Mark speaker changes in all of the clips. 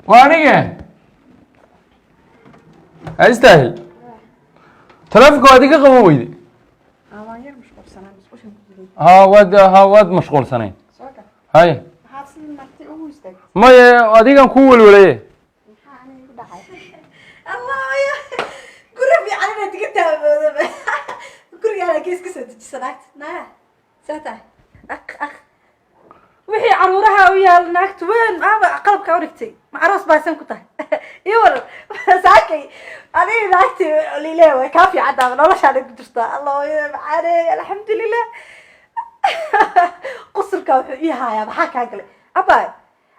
Speaker 1: وأنا أستاهل تلفك هذيك قوي ها واد مشغول سنين هاي ما هذيك كول ولا إيه
Speaker 2: الله يا قرب علينا تقطع قرب على كيس كسر سناكت نا ساتا أخ وحي عرورها ويا الناكت وين ما قلب كوركتي مع راس باسم كتاه يور ساكي أنا ناكتي ليلة كافي عدا من الله شانك جرتا الله يا معاني الحمد لله قصر كوحي إيها يا بحاك هاكلي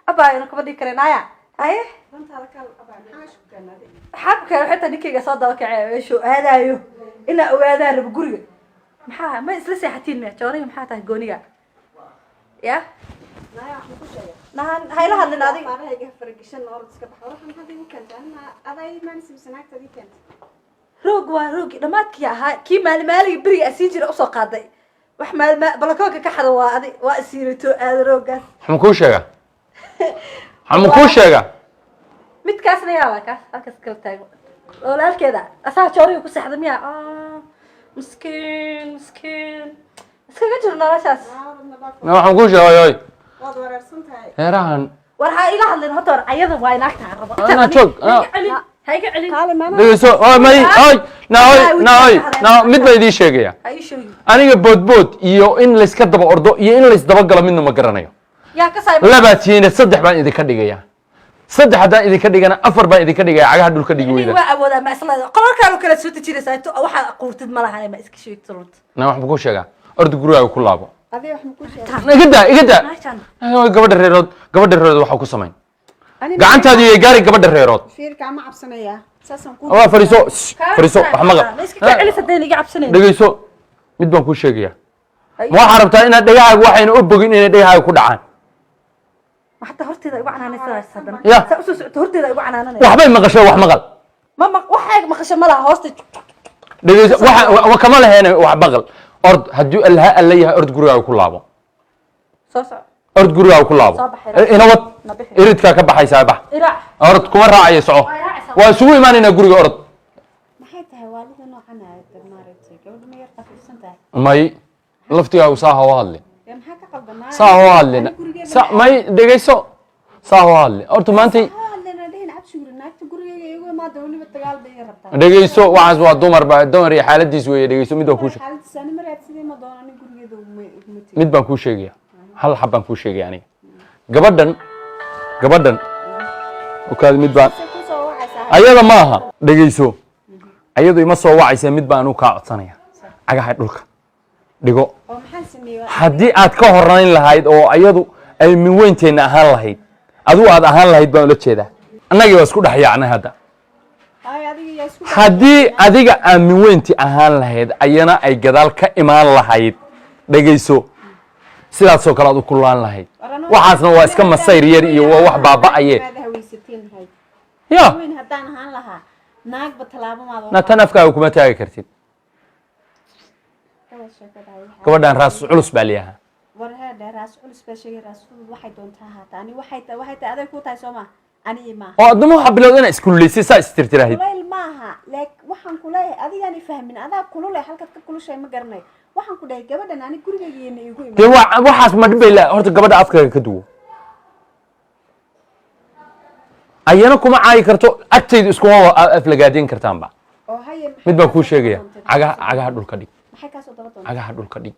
Speaker 2: أباي أنا كبدي كرنايا أيه أنت على كل أباي حابك حتى نكيجا صادق كعيشو هذا يو إلا أوادار بقرية محا ما يسلسي حتين مية جوري محا تهجونية يا لا يا أحمد كل شيء نهان هاي لها اللي نادي ما رأيك فرقشان نور تسكب حوار إحنا هذه ممكن أنا أضاي ما نسي بسناك تدي كنت روق لما تكيا هاي كي مالي بري أسيجر أصو قاضي وحمال ما بلكوك كحد وادي وأسيرتو روقة
Speaker 1: حمكوشة حمكوشة
Speaker 2: mid kaasna yaa waa kaas halkaas kala taago walaalkeeda asaa jooriga ku saxda miya miskiin iskaga jir noloshaas
Speaker 1: waxaan ku sheegay
Speaker 2: waad wareersan tahay
Speaker 1: heerahan
Speaker 2: war ha ila hadlin hada war ayada waa inaagta rabo
Speaker 1: ana joog
Speaker 2: hayga celin
Speaker 1: dhegeyso may mid baa idin sheegaya aniga boodbood iyo in la iska daba ordo iyo in la isdaba galo midna ma garanayo
Speaker 2: yaa ka saayay
Speaker 1: labaatiina saddex baan idin ka dhigaya saddex hadaan idin ka dhigana afar baan idin ka dhigaya cagaha dhulka dhigi weyda
Speaker 2: waa awoodaa ma isla qoralkaanu kala soo tajiraysaa waxa quurtid ma laha ma iska sheegto runta
Speaker 1: wax ma ku sheegaa ordu gurigaaga ku laabo
Speaker 2: adii wax ma ku sheegaa
Speaker 1: igada gabadha reerood waxa ku sameyn gacantaadu iyo gaari gabadha reerood
Speaker 2: fiirka ma cabsanaya saasan ku
Speaker 1: waa fariiso wax maqal
Speaker 2: iska celisadeen iga cabsanay
Speaker 1: dhageyso mid baan ku sheegaya ma waxa rabtaa inaad dhagahaaga waxayna u bogin inay dhagahaaga ku dhacaan
Speaker 2: حتى هرتي ذا يبغى عنانا صدق
Speaker 1: يا
Speaker 2: هرتي ذا يبغى عنانا
Speaker 1: وحبي مقشة وح مقل
Speaker 2: ما وحاج مقشة ملا هوستي
Speaker 1: دقيقة وكمان هنا وح مقل أرض هدو الها اللي هي أرض جروع وكل لعبة
Speaker 2: صح
Speaker 1: أرض جروع وكل لعبة هنا وات إريد كبح يسابح أرض كمان راعي صعو وسوي ما لنا جروع أرض
Speaker 2: ما حيتها والدنا نوع عنها تمارتي قبل ما يرتاح في السنة
Speaker 1: ماي لفتي أو صاحة والله صاحة والله ما دقيسو صاحة والله أرتو ما أنتي دقيسو وعز وضمر بعد دمر يا حالة دي سوية دقيسو ميد بكوش ميد بكوش يجي هل حب بكوش يجي يعني قبضن وكذا ميد بان أيضا ماها دقيسو أيضا ما سوى عيسى ميد بانو كعب صنيع عجاه دولك دقو haddii aad ka horayn lahayd oo ayadu ay min weynteena ahaan lahayd adigu aad ahaan lahayd baan ula jeedaa annagii waa isku dhex yaacnay hadda haddii adiga aan min weynti ahaan lahayd ayana ay gadaal ka imaan lahayd dhegayso sidaasoo kale aad u kullaan lahayd waxaasna waa iska masayr yar iyo waa wax baaba'aye ya na tan afkaaga kuma taagi kartid gabadhan raas culus baa leeyahay
Speaker 2: warheeda raas culus baa sheegay raas waxay doontaa haataani waxay aday ku tahay Soomaa ani ma
Speaker 1: oo admo waxa bilowday inay isku leysay saa istirtiraahid
Speaker 2: walaal maaha waxaan ku leeyahay adiga ani fahmin adaa kululay halka ka kulushay ma garanay waxaan ku dhahay gabadhan ani gurigeena igu
Speaker 1: imaan waxaas ma dhibay horta gabadha afkaaga ka duwo ayana kuma caay karto agteedu isku aflagaadin kartaanba
Speaker 2: oo haye
Speaker 1: mid baan ku sheegaya cagaha dhulka dhig عجها دول كدي.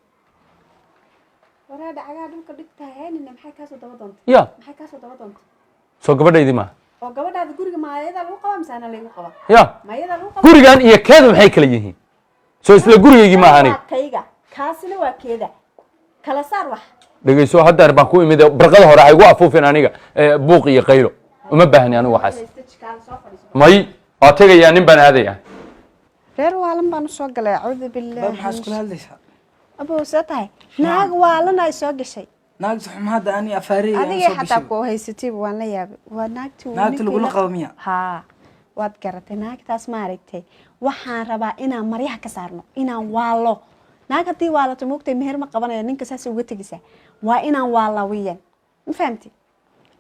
Speaker 2: وراد عجها دول كدي تهاني إن محي كاسو دبضنت.
Speaker 1: يا.
Speaker 2: محي كاسو دبضنت.
Speaker 1: سو قبل يدي ما.
Speaker 2: أو قبل هذا جورج ما يدا لوقا مسانا ليه لوقا.
Speaker 1: يا.
Speaker 2: ما يدا لوقا.
Speaker 1: جورج أن يكاد محي كليه. سو إسلا جورج يجي ما هني.
Speaker 2: كيجا كاسنا وكذا. كلا صار وح.
Speaker 1: دقي سو هذا ربنا كوي مده برقده هراء يوقفوا في نانيجا بوقي يقيلو وما بهني أنا وحاس. ماي أتيجي يعني بنا هذا يعني.
Speaker 2: reer waalan baan soo galay acuudu billaah
Speaker 3: maxaa isku hadlaysaa
Speaker 2: abo saatahay naag waalan ay soo gashay
Speaker 3: naag saxmada ani afaariga
Speaker 2: adiga xataa ku haysatay waan la yaabay waa
Speaker 3: naagtu lagu qabmiya
Speaker 2: ha waad garatay naagtaas ma aragtay waxaan rabaa inaan maryaha ka saarno inaan waalo naag hadii waalato moogtay meher ma qabanayo ninka saas uga tagisa waa inaan waalawiyan ma fahamtay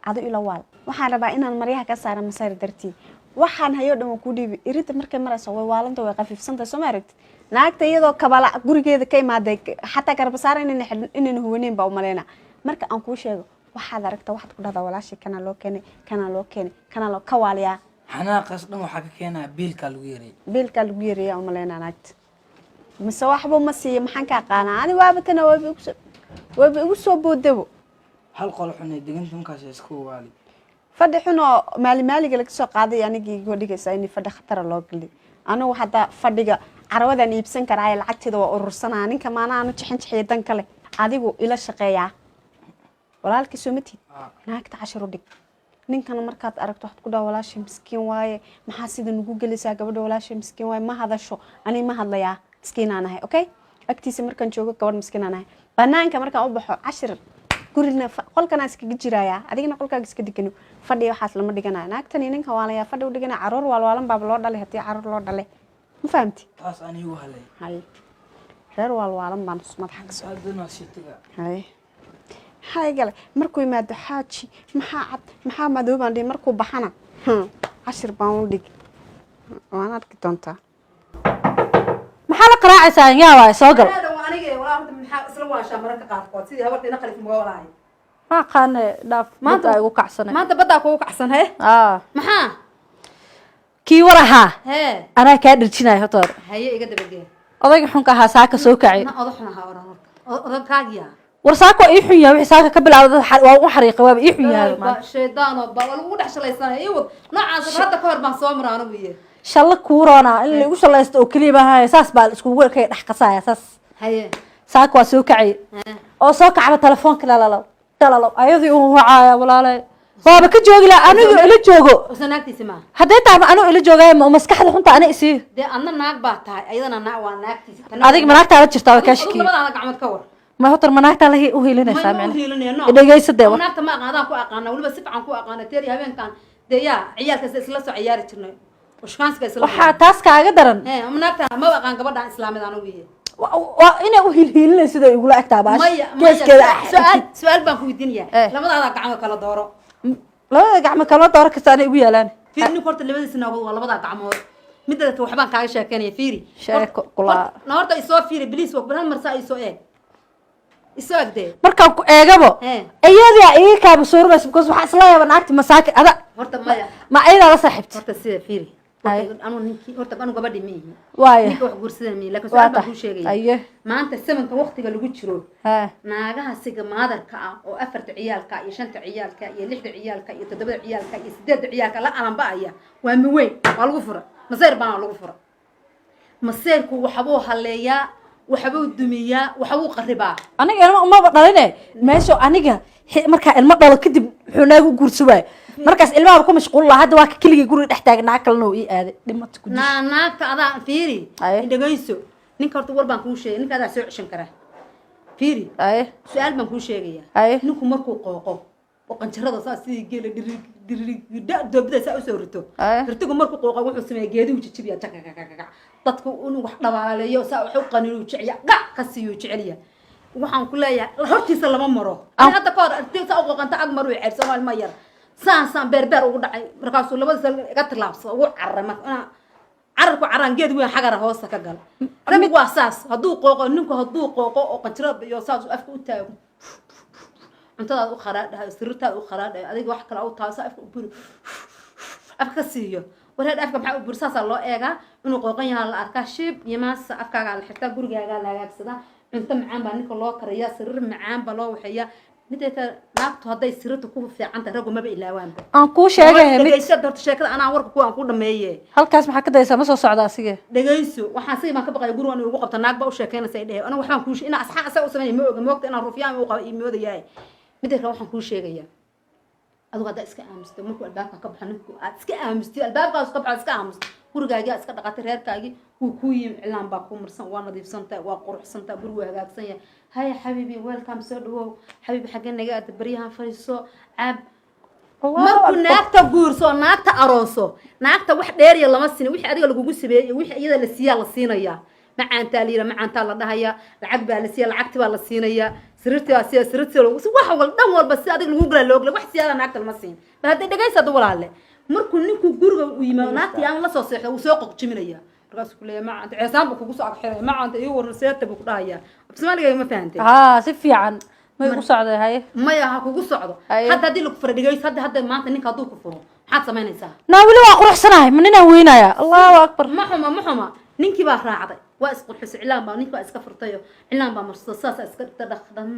Speaker 4: ado ila waal waxaan rabaa inaan maryaha ka saaro masayr dartii waxaan hayo dhan ku dhiibi irinta markay marayso way waalanta way qafiifsanta soo maaragtid naagta iyadoo kabala gurigeeda ka imaaday xataa garbasaar inaan huwaneyn baa u maleena marka aan ku sheego waxaad aragtaa waxaad ku dhahdaa walaashii kana loo keenay kana loo ka waaliyaa
Speaker 3: xanaaqas dhan waxa ka keenaa biilka lagu
Speaker 4: yareeyaa u maleena naagta mise waxba ma siiyo maxaan ka aqaanaa ani waabatana wayba igu soo boodabo
Speaker 3: hal qol xun ee deganta markaas isku waali
Speaker 4: fadhi xun oo maaliga laga soo qaaday anigii igu dhigaysaa in fadhi khatar loo gali anigu hadda fadhiga carawadan iibsan karaa lacagteeda waa urursanaa ninka maana aanu jixin dan kale adigu ila shaqeeyaa walaalkii soo matid naagta 10 dhig ninkana markaad aragto waxaad ku dhaw walaashii miskiin waaye maxaa sida nugu gelisaa gabadha walaashii miskiin waaye ma hadasho ani ma hadlayaa miskiinaan ahay okay agtiisa markaan joogo gabadh miskiinaan ahay banaanka markaan u baxo 10 gurina qolkana iskaga jiraaya adigna qolkaaga iska digano fadhi waxaas lama dhiganayo naagtani ninka waalayaa fadhi u dhigana caruur waalwaalan baab loo dhalay hadii caruur loo dhalay ma fahamti
Speaker 3: taas anigu halay
Speaker 4: hay reer waalwaalan baan madaxa ka soo
Speaker 3: aduna shitiga
Speaker 4: hay gale markuu yimaado xaaji maxaa madoobaan dhig markuu baxana 10 baan u dhig waan arki doontaa
Speaker 2: maxaa la qaraacaysaa yaa waay soo gal
Speaker 5: aniga walaal maxaa isla waashaa mararka qaarkood sidii habarteena qalif ma walaay
Speaker 2: ma qaane dhaaf maanta ay ugu kacsanay
Speaker 5: maanta badda ku kacsan he maxaa
Speaker 2: kii waraha
Speaker 5: he
Speaker 2: anaa ka dhirjinay hotor
Speaker 5: haye iga dabagee
Speaker 2: odayga xunka ahaa saaka soo kacay
Speaker 5: oday xun ahaa odagkaagiya
Speaker 2: war saako ii xun yahay wixii saaka ka bilaawday waa u xariiqay waa ii xun yahay
Speaker 5: maanta shaydaano ba lagu dhex shalaysanay iyo noocaas hadda ka hor baan soo maraano wiye
Speaker 2: shalla kuurona in la igu shalaysto oo kaliya baa saas baa isku weerkay dhex qasaya saas
Speaker 5: haye
Speaker 2: saako waa soo kacay oo soo kacba telefoonka dalalo ayadii uu wacaaya walaalay baaba ka joogi la anigu ila joogo
Speaker 5: usanaagtiisa ma
Speaker 2: haday taaba anigu ila joogay ma maskaxda xunta ana isii
Speaker 5: de anna naag baa tahay ayadana naag waa naagtiisa
Speaker 2: adiga manaagta jirtaa ka shaki
Speaker 5: labada gacmood ka war
Speaker 2: ma hotor manaagta la u heelinaysaa
Speaker 5: macna
Speaker 2: dhageysadee war
Speaker 5: naagta ma aqaan ku aqaan waliba si fiican ku aqaan teeri habeenkan de yaa ciyaalka isla soo ciyaari jirnay ushkaanska isla
Speaker 2: waxa taas kaaga daran
Speaker 5: naagta ma aqaan gabadhan islaamida anigu wiye
Speaker 2: waa inay u heelinayso sida igula agtaa baash geeskeeda
Speaker 5: su'aal baan ku weydiinayaa labada gacmood kala dooro
Speaker 2: labada gacmo kala dooro kasta ay ugu yaalaan
Speaker 5: fiirni horta labadiisa naagood waa labada gacmood midda kale waxbaan kaaga sheekeynaya fiiri
Speaker 2: sheeko kula
Speaker 5: horta isoo fiiri please waa bal marsa isoo eeg isoo eegde
Speaker 2: markaan ku eegabo iyada iga kaaba suurbays because waxa isla yaabaa naagti masaaki ada
Speaker 5: horta maya
Speaker 2: ma ayada la saaxiibti
Speaker 5: horta sida fiiri anu ninkii horta anu gabadhi ma yihi
Speaker 2: waayo
Speaker 5: ninka wax guursadan mi laakiin su'aal baan ku sheegaya maanta samanka waqtiga lagu jiro naagaha siga maadarka ah oo 4 ciyaalka iyo 5 ciyaalka iyo 6 ciyaalka iyo 7 ciyaalka iyo 8 ciyaalka la alanba aya waa mi weyn waa lagu fura masayr baan lagu fura masayrku waxbuu haleeyaa waxbuu dumiyaa waxbuu qaribaa
Speaker 2: aniga ilmo uma dhaline meesho aniga marka ilmo dhalo kadib wuxuu naagu guursaday markaas ilmaha ku mashquul la hadda waa ka kaliya guriga dhex taagnaa kalena uu ii aaday dhimad ku
Speaker 5: dishay naagta adaa fiiri dhageyso ninka horta war baan kuu sheegay ninka adaa soo cishan kara fiiri su'aal baan kuu sheegaya ninku markuu qooqo oo qanjarada saa sidii geela dhirigida doobida saa u soo rito ritigu markuu qooqo wuxuu sameeyay geedu jijibiya takakakaka dadku inuu wax dhabaaleeyo saa wuxuu qaniinu jiciya gac ka siiyo jiciliya waxaan ku leeyahay hortiisa lama maro hadda ka hor inta u qooqanta ag maru ceeb Soomaali ma yar saan beer ugu dhacay markaasuu labada iga tilaabso ugu carray marka carabku caraan geed weyn xagar hoosta ka gal anigu waa saas haduu qooqo ninku haduu qooqo oo qanjirada iyo saas afka u taago cuntada u kharaadhay sirrtada u kharaadhay adiga wax kale u taas afka u bur afka siiyo wareed afka maxaa u bursaasa loo eegaa inuu qooqan yahay la arkaa shib yimaas afkaaga la xirtaa gurigaaga la hagaagsada cunto macaan baa ninka loo kariyaa sirr macaan baa loo waxeeyaa midda naagtu haday sirrta ku fiican tahay ragu maba ilaawaanba
Speaker 2: aan ku sheegay
Speaker 5: dhageyso dorta sheekada anaa warka ku aan ku dhameeyay
Speaker 2: halkaas maxaa ka daysaa ma soo socda asiga
Speaker 5: dhageyso waxaan si ma ka baqay guriga inuu ugu qabto naag ba u sheekeynaysa ay dhahay ana waxaan ku sheegay in asxaab asaga u sameeyay ma oga moogta inaan rufyaan u qabo imooda yahay midda kale waxaan ku sheegaya adigu hadda iska aamusto markuu albaabka ka baxo ninku aad iska aamusto albaabkaas ka baxo iska aamusto gurigaaga iska dhaqatay reerkaagi uu ku yim cilaan baa ku marsan waa nadiifsantaa waa quruxsantaa gurigu hagaagsan yahay هاي حبيبي ويلكم سودو حبيبي حقنا قاعد بريها فريسو عب markuu naagta guurso naagta arooso naagta wax dheer iyo lama siin wixii adiga lagu sameeyay wixii iyada la siiyaa la siinaya macaantaa liira macaantaa la dhahaya lacag baa la siiya lacagti baa la siinaya sariirtii baa siiya sariirtii wax dhan walba si adig lagu gala loogle wax siyaada naagta lama siin bal hadday dhagaysada walaalle markuu ninku guriga u yimaado naagtii aan la soo seexdo uu soo qoqjiminaya markaasuu ku leeyahay macaanta ceesaan buu kugu soo agxiraya macaanta iyo waran seeta buu ku dhahaya Soomaaliga ma fahantay
Speaker 2: si fiican ma igu socday haye
Speaker 5: maya ha kugu socdo hadda hadii lagu fara dhigayso hadda maanta ninka hadduu ku furo maxaad samaynaysaa
Speaker 2: naa weli waa quruxsanahay ma ninaan weynaya allahu akbar
Speaker 5: ma xuma ninkii baa raacday waa isqurxis cilaan baa ninka iska furtayo cilaan baa marso saas iska dhaqdan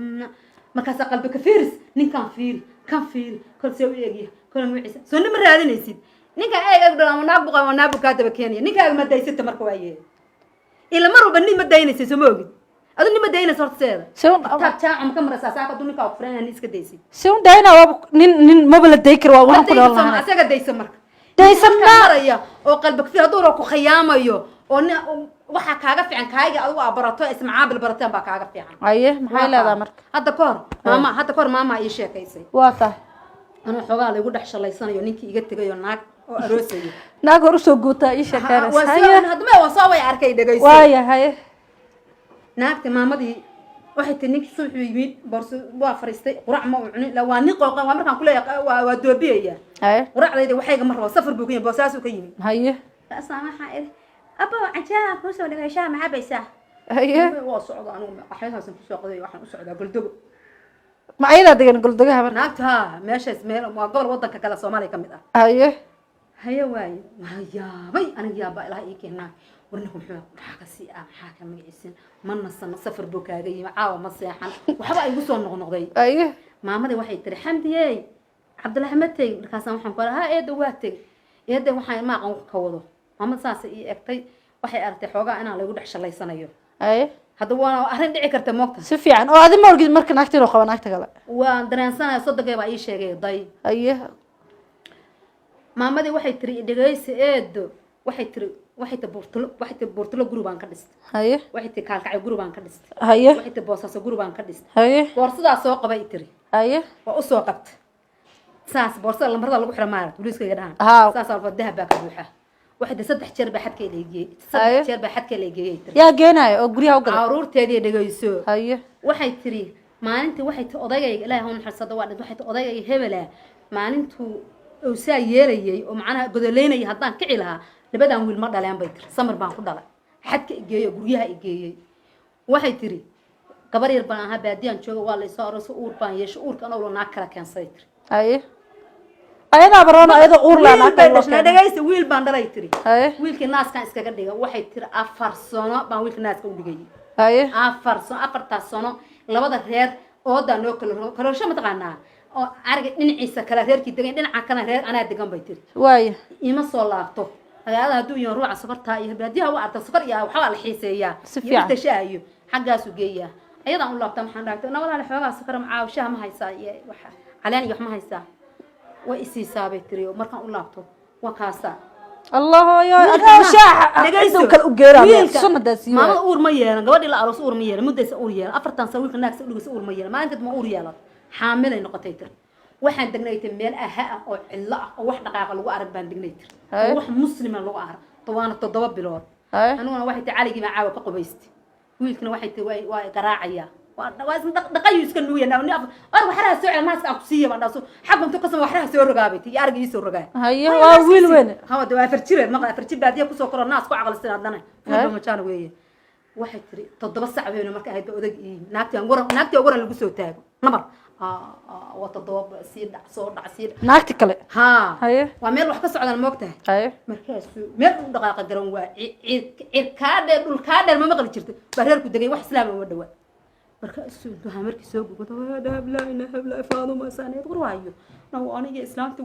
Speaker 5: markaas qalbi ka fiiris ninkan fiiri kan fiiri kol soo eegiya kol wiciisa soo nima raadinaysid ninka eeg dhana naag buqay naag bukaa daba keenaya ninka ma daysata marka waaye ila mar walba nin ma daynaysid soo moogid adu nima daynaysid horta seeda taa am kamara saaka dunika oo furaan iska daysid
Speaker 2: soo dayna nin mabala day kar waa waxaan ku noolnahay
Speaker 5: asaga daysa marka
Speaker 2: daysanna
Speaker 5: maraya oo qalbi ka fiir haduu ku khiyaamayo oo waxa kaaga fiican kaaga adigu abarato ismacaabil barataan baa kaaga fiican
Speaker 2: aye maxay leedahay marka
Speaker 5: hadda koor maama ii sheekaysay
Speaker 2: waa tahay
Speaker 5: ana xogaa la igu dhax shalaysanayo ninkii iga tagayo naag oo aroosayo
Speaker 2: naag hor soo guutaa ii sheekaysay
Speaker 5: hadda ma soo way arkay dhagayso
Speaker 2: waaya haye
Speaker 5: naagta maamadii waxay tii ninkii suuxu yimid borso waa fariistay qurac ma uu cuni la waa nin qooqan waa markaan ku leeyahay waa doobiyaya
Speaker 2: haye
Speaker 5: quracdayda waxayga mar rabo safar buu ku yimid boosaas uu ka yimid
Speaker 2: haye
Speaker 5: asamaha aba cajaa ku soo dhagaysaa ma cabaysaa
Speaker 2: haye
Speaker 5: waa socdo anigu waxaysan ku soo qaday waxaan u socdaa goldogo
Speaker 2: ma ayada degan goldogaha marka
Speaker 5: naagta meeshaas meel waa gobol wadanka kale Soomaaliya kamid ah haye waay yaabay aniga yaaba ilaahay ii keenaa warninku muxuu waxa ka sii waxa ka magiciisin mana safar buu kaaga yimi caawa ma seexan waxba ay igu soo noqnoqday
Speaker 2: haye
Speaker 5: maamadii waxay tiri xamdiyey Cabdullaahi matay markaas waxaan ku lahaa eedo waa tag eedo waxaan ma aqoon ka wado maamad saas ii egtay waxay aragtay xoogaa inaan lagu dhax shalaysanayo
Speaker 2: haye
Speaker 5: hadda waa arrin dhici karta moogta
Speaker 2: si fiican oo adima orgid marka naagtiro qaban naagta kale
Speaker 5: waan dareensanahay sodogay baa ii sheegay day
Speaker 2: haye
Speaker 5: maamadii waxay tiri dhagaysi eedo waxay ta buurtulo guri baan ka dhistay
Speaker 2: haye
Speaker 5: waxay ta kaalkacay guri baan ka dhistay
Speaker 2: haye
Speaker 5: waxay ta boosaaso guri baan ka dhistay
Speaker 2: haye
Speaker 5: boorsadaa soo qabay tiri
Speaker 2: haye
Speaker 5: waa u soo qabtay saas boorsada lambarada lagu xiro maarat booliiska iga dhahan saas alfa dahab baa ka buuxa waxay ta 3 jeer baa xadkay leeyay 3 jeer baa xadkay leeyay tiri
Speaker 2: yaa geenayo oo guriga u galay
Speaker 5: caruurteedii dhagayso
Speaker 2: haye
Speaker 5: waxay tiri maalintii waxay ta odagayga ilaahay uu naxariisado waa waxay ta odagayga hebela maalintuu oo saa yeelayay oo macnaha godoleynay haddaan kici lahaa labadan wiil ma dhaleen bay tiri samir baan ku dhalay xadka igeeyo guryaha igeeyay waxay tiri gabar yar baan ahaa baadiyaan jooga waa la soo aroos uur baan yeesho uurkan oo naag kala keensaday tiri
Speaker 2: haye ayada baroona ayada uur la naag
Speaker 5: kala dhagaysta wiil baan dhalay tiri
Speaker 2: haye
Speaker 5: wiilkii naaskan iskaga dhiga waxay tiri 4 sano baan wiilka naaska u dhigay
Speaker 2: haye
Speaker 5: 4 sano labada reer oo daan oo kala ma taqaanaa oo ariga dhinaciisa kala reerkii degan dhinaca kala reer anaa degan bay tiri
Speaker 2: waaya
Speaker 5: ima soo laabto magaalada hadduu yahay ruuxa sokorta iyo baadiyaha waa arta sokor iyo waxa la xiiseeyaa iyo tashaayo xaggaas u geeyaa ayadaan u laabta maxaan dhaagtay nabada xoogaa sokor ma caawshaha ma haysaa iyo waxa caleen iyo wax ma haysaa way isii saabay tiri markaan u laabto waa kaasa
Speaker 2: الله يا أنا شاح
Speaker 5: dhagayso
Speaker 2: kal u geeraa sunnadaas
Speaker 5: maamada uur ma yeelan gabadhii la aroos uur ma yeelan mudaysa uur yeelan afartan sano wiilka naagsa dhigaysa uur ma yeelan maalinta ma uur yeelan xaamil ay noqotay tir waxaan degnaytay meel aha oo cillo ah oo wax dhaqaaqa lagu arag baan degnaytay oo wax muslima lagu arag tawaana 7 bilood aniguna waxay tii caligii ma caawa ka qubaystay wiilkina waxay tii waa garaacaya waa isna dhaqayo iska nuuyana ar waxaraha soo celin maaska ku siiya baan dhaaso xaqan to kasan waxaraha soo rogaabay tii argii soo rogaa
Speaker 2: haye waa wiil weyn
Speaker 5: hawa waa farjire ma farjir baadiya ku soo koro naas ku aqalsan hadana fuuba ma jaan weeye waxay tiri 7 sac weyn marka ahayd odag naagtii waran lagu soo taago nabar waa 7 sii dhac soo dhac sii
Speaker 2: naagti kale
Speaker 5: ha
Speaker 2: haye
Speaker 5: waa meel wax ka socdaan moogtahay
Speaker 2: haye
Speaker 5: markaas meel u dhaqaaqa garan waa cirkaade dhulkaade ma maqli jirto bareerku degay wax islaam oo dhawa markaas markii soo gubado dhaab la ilaha illa faaduma saaniyad quraayo naw aniga islaamta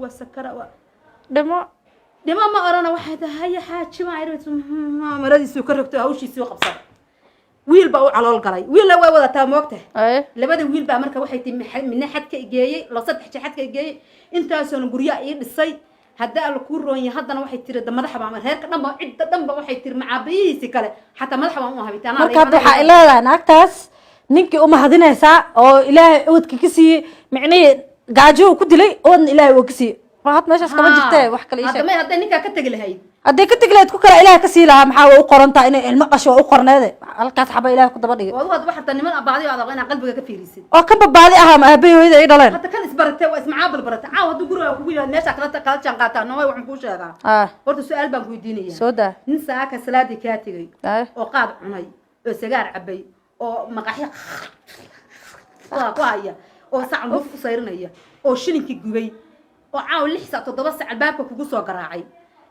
Speaker 5: waa sakara dhimo ma orana waxay tahay xaaji ma ayrato maradiisu ka rogto hawshiisii qabsad wiil baa u calool galay wiil way wadataa moogtahay labada wiil baa marka waxay tii midna xadka igeeyay la saddex xadka igeeyay intaasoo guryaa ii dhisay hadda la ku roonyo haddana waxay tiri madaxa baa reerka dhanba cid dhanba waxay tiri macaabiyihiisi kale xataa madaxa baa u habitaan
Speaker 2: marka waxa ilaahay naagtaas ninkii uma hadinaysaa oo ilaahay wadka ka siiyay micnii gaajo ku dilay oo ilaahay uu ka siiyay waxaad meeshaas kama jirtay wax kale
Speaker 5: hadda ninka ka tagi lahayd
Speaker 2: hadday ka tegleed ku kala ilaahay ka sii lahaa maxaa way u qorantaa inay ilmo qasho waa u qorneede halkaas xaba ilaahay ku daba dhigay
Speaker 5: oo waad waxta niman abaadi oo adag inaa qalbiga ka fiirisid
Speaker 2: oo kan babaadi ahaa ma aabahooyada ay dhaleen
Speaker 5: hadda kan isbaratay waa ismacaabal baratay caaw hadduu guriga kugu yimaad meesha kala jaan qaataa no way waxaan kuu sheegaa horta su-aal baan ku weydiinaya
Speaker 2: soo daa
Speaker 5: nin saaka salaadii kaa tegay oo qaad cunay oo sagaar cabay oo maqaxyo ku haya oo sacan huf ku sayrinaya oo shilinkii gubay oo caaw 6 saac 7 saac albaabka kugu soo garaacay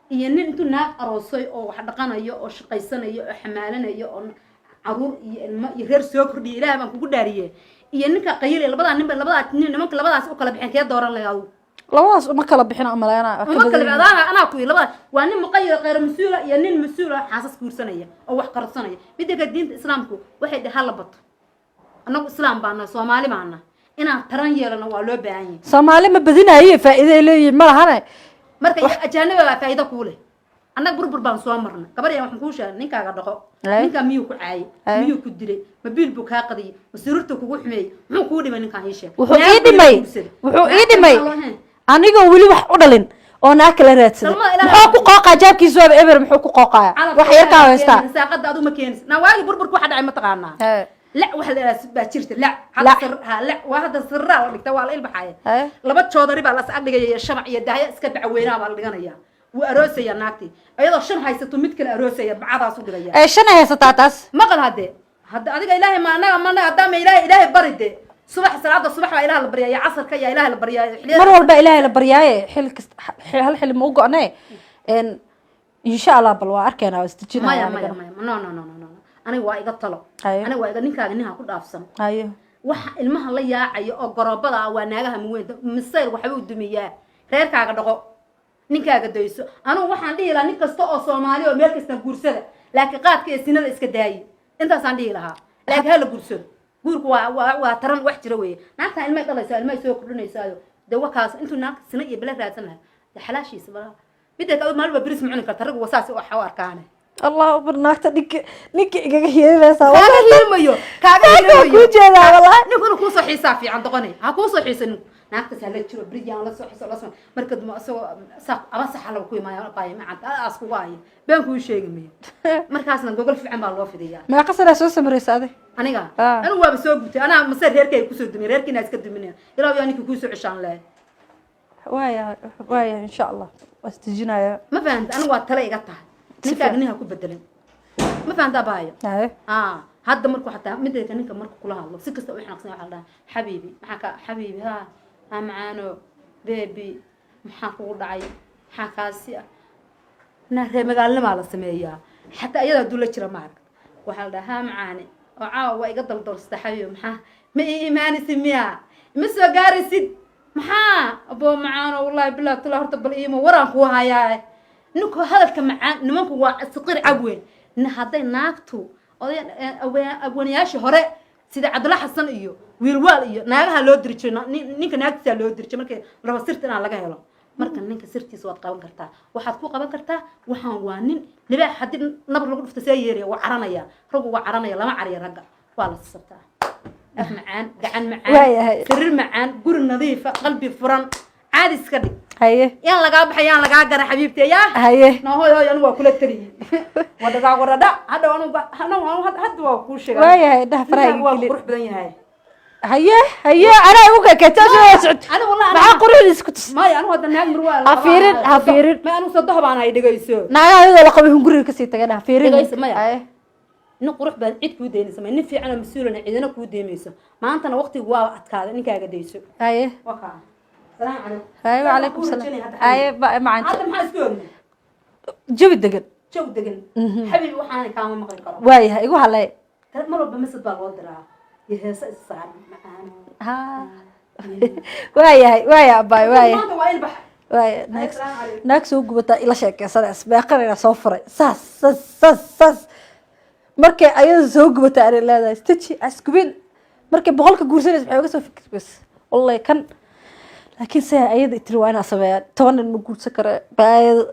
Speaker 5: iyo nin intuu naag aroosay oo wax dhaqanayo oo shaqaysanayo oo xamaalanayo oo caruur iyo ilmo iyo reer soo kordhiya ilaahay baan kugu dhaariyay iyo ninka qayl labada nimanka labadaas u kala bixin kee dooran lahayd
Speaker 2: labadaas uma kala bixin amalayna
Speaker 5: uma kala bixin ana ku labada waa nin muqayyir qeyr mas'uula iyo nin mas'uula xaasas guursanaya oo wax qarsanaya midda diinta islaamku waxay dhahay la bato anagu islaam baana Soomaali baana inaan taran yeelano waa loo baahan yahay
Speaker 2: Soomaali ma badinayo faa'iido leeyahay ma lahane
Speaker 5: marka ajaanib waa faa'iido ku leh annaga burbur baan soo marnay gabariyaan waxaan kuu sheegay ninkaaga dhaqo ninka miyuu ku caayay miyuu ku dilay ma biil buu ka qadiyay masiirta kugu xumeeyay muxuu ku dhimay ninkaan ii sheeg
Speaker 2: wuxuu ii dhimay aniga wali wax u dhalin oo naa kala raadsaday muxuu ku qooqaa jaabkiisu waa eber muxuu ku qooqaa wax yar ka haysta
Speaker 5: saaqada aad uma keenis na waagi burburku waxa dhacay ma taqaanaa لا واحد با جيرت لا هذا سر لا واحد سر لا dhigta waa la ilbaxay laba joodari baa la sac dhigay shamac iyo daaya iska bacweynaa baa la dhiganaya uu aroosaya naagti ayadoo shan haysato mid kale aroosaya bacadaas u dhigaya
Speaker 2: shan haysataa taas
Speaker 5: maqal hadda adiga ilaahay ma anaga hadda ma ilaahay baride subax salaada subax waa ilaahay la bariyay casarka ya ilaahay la bariyay
Speaker 2: mar walba ilaahay la bariyay hal xil ma u go'nay insha Allah bal waa arkeena istajinaa
Speaker 5: no aniga waa iga talo aniga waa iga ninkaaga ninka ku dhaafsan waxa ilmaha la yaacayo oo gorobada waa naagaha muweynta misayr waxa uu dumiyaa reerkaaga dhaqo ninkaaga dayso anigu waxaan dhihi lahaa nin kasta oo Soomaali oo meel kasta guursada laakiin qaadka ee sinada iska daayay intaas aan dhihi lahaa laakiin hal guursado guurku waa taran wax jira weeye naagta ilmaha dhalaysaa ilmaha soo kordhinaysaa dawakaas intuu naag sina iyo bala raadsanahay xalaashiisa bala midda maalba biris mucun karta rag wasaas oo xaw arkaane
Speaker 2: الله برناك نك إيجاهية بس
Speaker 5: كاغا يرميو
Speaker 2: كو جيدا والله
Speaker 5: نكون كو سو حساب في عند قني ها كو سو حيسن ناقت سهل جرو بريان لا سو حساب markad ma soo saaq aba saxalo ku imaayay qaay ma cad aas ku waayay baan ku sheegay markaasna gogol fiican baa loo fidiyaa
Speaker 2: ma qasara soo samaraysaade
Speaker 5: aniga waa soo gubtay ana masar reerkay ku soo dumay reerkina iska duminay ilaa yaa ninka ku soo cishaan leh
Speaker 2: waaya insha Allah wastajinaya
Speaker 5: ma fahanti aniga waa tale iga tahay ninka ninka ku bedelan ma fahantaa baayo hadda markuu xataa midayga ninka markuu kula hadlo si kasta uu xanaaqsan waxa la dhahaa xabiibi maxaa ka xabiibi ha amaano baby maxaa kugu dhacay maxaa kaasi na reer magaalada la sameeyaa xataa iyada dula jira maark waxa la dhahaa macaane oo caawa iga daldalsta xabiibi maxaa ma iimaani simiya ma soo gaarisid maxaa abo macaano wallahi billaah tula horta bal iimo waraan ku hayaa ninku hadalka macaan nimanku waa asqir cabweyn haday naagtu awaniyaasha hore sida Cabdullah Xasan iyo wiilwaal iyo naagaha loo dirjay ninka naagtiisa loo dirjay markay rabo sirta in laga helo marka ninka sirtiisa waad qaban kartaa waxaad ku qaban kartaa waxaan waa nin libaax hadii nabar lagu dhufto see yeeriya waa caranaya ragu waa caranaya lama cariyo ragga waa la sabtaa af macaan gacan macaan sirr macaan guri nadiif qalbi furan عادي سكدي
Speaker 2: هيه
Speaker 5: يلا لقى بحيان لقى قرا حبيبتي يا
Speaker 2: هيه
Speaker 5: نو هو أنا وكل تري ودقا وردا هذا أنا هذا وكل شيء
Speaker 2: ويا ده فراي
Speaker 5: قروح بدني هاي
Speaker 2: هيه أنا أقول كتاج
Speaker 5: أنا والله
Speaker 2: مع قروح اسكت
Speaker 5: ما أنا هذا الناس مروال
Speaker 2: هفيرن
Speaker 5: ما أنا صدقها بعنا هيدا جايسو
Speaker 2: نعم هذا لقبهم قروح كسيت كده هفيرن
Speaker 5: جايس ما يا نقروح بعيد كودين سما نفي أنا مسؤول أنا عيدنا كودين ميسو ما أنت أنا وقتي واقع كذا نك هذا جايسو
Speaker 2: هيه
Speaker 5: وقع السلام عليكم.
Speaker 2: أيوة وعليكم السلام. أيوة ما عندك.
Speaker 5: هذا ما يسكون.
Speaker 2: جو الدقن.
Speaker 5: جو الدقن. حبيبي وحنا كمان مقرن كرام.
Speaker 2: وايه يقول هلا.
Speaker 5: مرة بمسد بالوضرة. يهس الصعب معانا.
Speaker 2: ها. وايه أباي وايه.
Speaker 5: ما هو البحر.
Speaker 2: وايه ناكس وجبته إلى شيء سلاس بقرر صفر ساس مركي أيضا زوجبته على لا استشي أسكبين مركي بقولك جورسين بحاجة سوفك بس والله كان لكن ساعة أيضا تروى أنا صبيان تونا نقول سكر بعد